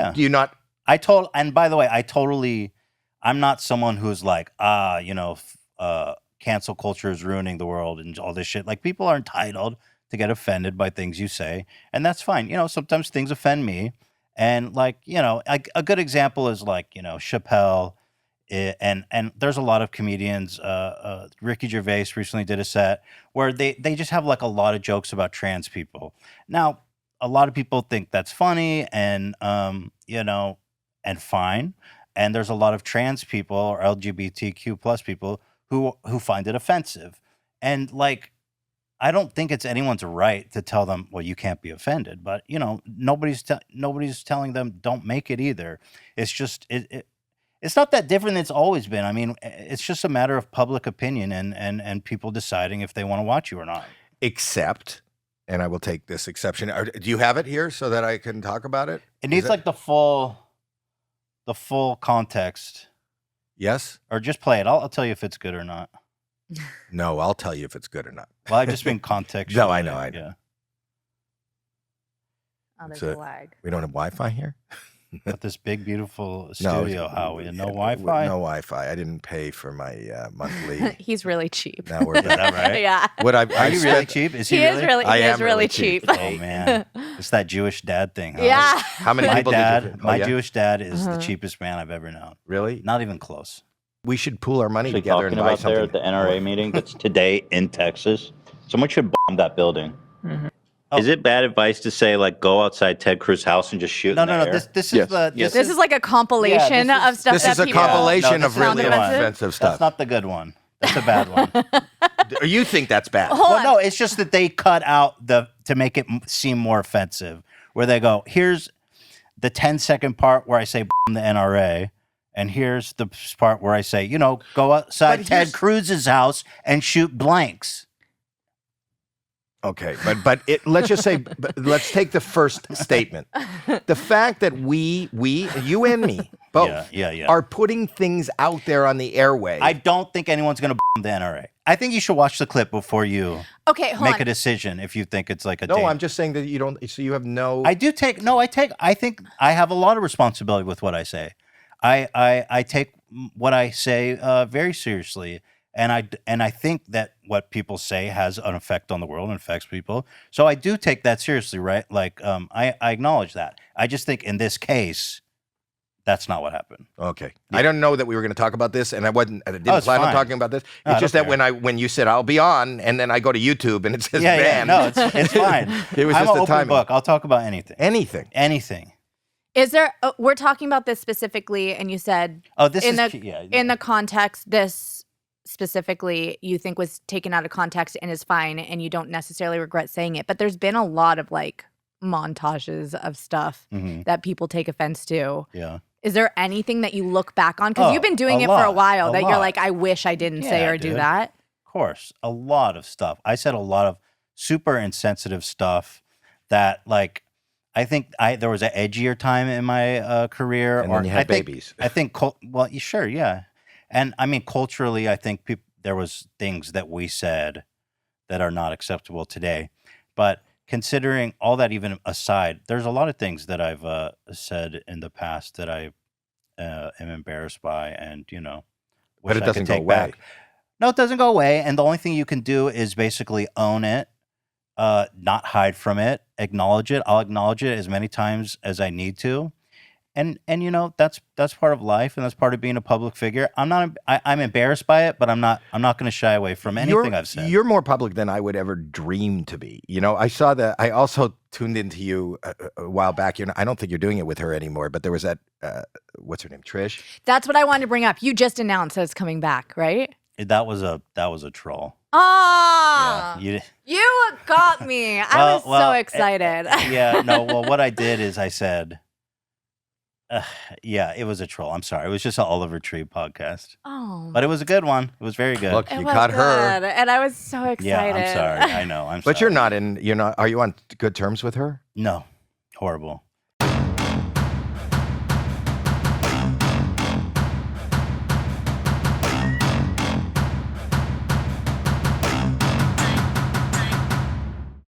Yeah. Do you not? And by the way, I'm not someone who's like, cancel culture is ruining the world and all this shit. Like, people are entitled to get offended by things you say, and that's fine. Sometimes things offend me, and like, a good example is like, Chappelle, and there's a lot of comedians. Ricky Gervais recently did a set where they just have like a lot of jokes about trans people. Now, a lot of people think that's funny and and fine. And there's a lot of trans people or LGBTQ plus people who find it offensive. And like, I don't think it's anyone's right to tell them, well, you can't be offended. But nobody's telling them don't make it either. It's just it's not that different than it's always been. I mean, it's just a matter of public opinion and people deciding if they want to watch you or not. Except, and I will take this exception. Do you have it here so that I can talk about it? It needs like the full context. Yes? Or just play it. I'll tell you if it's good or not. No, I'll tell you if it's good or not. Well, I've just been context. No, I know. Yeah. Oh, there's a lag. We don't have Wi-Fi here? Got this big, beautiful studio, Howie, and no Wi-Fi? No Wi-Fi. I didn't pay for my monthly. He's really cheap. Now we're Is that right? Yeah. Are you really cheap? Is he really? He is really cheap. Oh, man. It's that Jewish dad thing. Huh? Yeah. How many people My Jewish dad is the cheapest man I've ever known. Really? Not even close. We should pool our money Actually together and talking buy about something. there at the NRA meeting that's today in Texas. Someone should bomb that building. Mm-hmm. Oh. Is it bad advice to say like go outside Ted Cruz's house and just shoot? No. Yes. This is This is like a compilation of stuff. This is a people compilation No, of this is really the one. offensive stuff. That's not the good one. That's a bad one. You think that's bad? Well, no, it's just that they cut out to make it seem more offensive, where they go, here's the 10-second part where I say the NRA, and here's the part where I say, go outside Ted Cruz's house and shoot blanks. Okay, but let's just say, let's take the first statement. The fact that we, you and me, both, are putting things out there on the airway. I don't think anyone's going to the NRA. I think you should watch the clip before you make a decision if you think it's like a No, I'm just saying that you don't, so you have no... I think I have a lot of responsibility with what I say. I take what I say very seriously. And I think that what people say has an effect on the world and affects people. So I do take that seriously, right? Like, I acknowledge that. I just think in this case, that's not what happened. Okay. Yeah. I don't know that we were going to talk about this, and I didn't plan on talking about this. It's just that when you said I'll be on, and then I go to YouTube and it says ban. No, it's fine. It was I'm just an a open timing. book. I'll talk about anything. Anything. Is there? We're talking about this specifically, and you said, in the context, this specifically you think was taken out of context and is fine, and you don't necessarily regret saying it. But there's been a lot of like montages of stuff that people take offense to. Yeah. Is there anything that you look back on? Because you've been doing it for a while that you're like, I wish I didn't say or do that. Of course. A lot of stuff. I said a lot of super insensitive stuff that like, I think there was an edgier time in my career. And then you had babies. I think, sure, yeah. And I mean, culturally, I think there was things that we said that are not acceptable today. But considering all that even aside, there's a lot of things that I've said in the past that I am embarrassed by and, But it doesn't go away. Back. No, it doesn't go away. And the only thing you can do is basically own it, not hide from it, acknowledge it. I'll acknowledge it as many times as I need to. And that's part of life, and that's part of being a public figure. I'm embarrassed by it, but I'm not going to shy away from anything I've said. You're more public than I would ever dream to be. I saw that. I also tuned into you a while back. I don't think you're doing it with her anymore, but there was that. What's her name? Trish. That's what I wanted to bring up. You just announced that it's coming back, right? That was a troll. Oh, yeah, you got me. I was so excited. What I did is I said. It was a troll. I'm sorry. It was just an Oliver Tree podcast. Oh. But it was a good one. It was very good. Look, you caught her. And I was so excited. Yeah, I'm sorry. I know. But you're not. Are you on good terms with her? No. Horrible.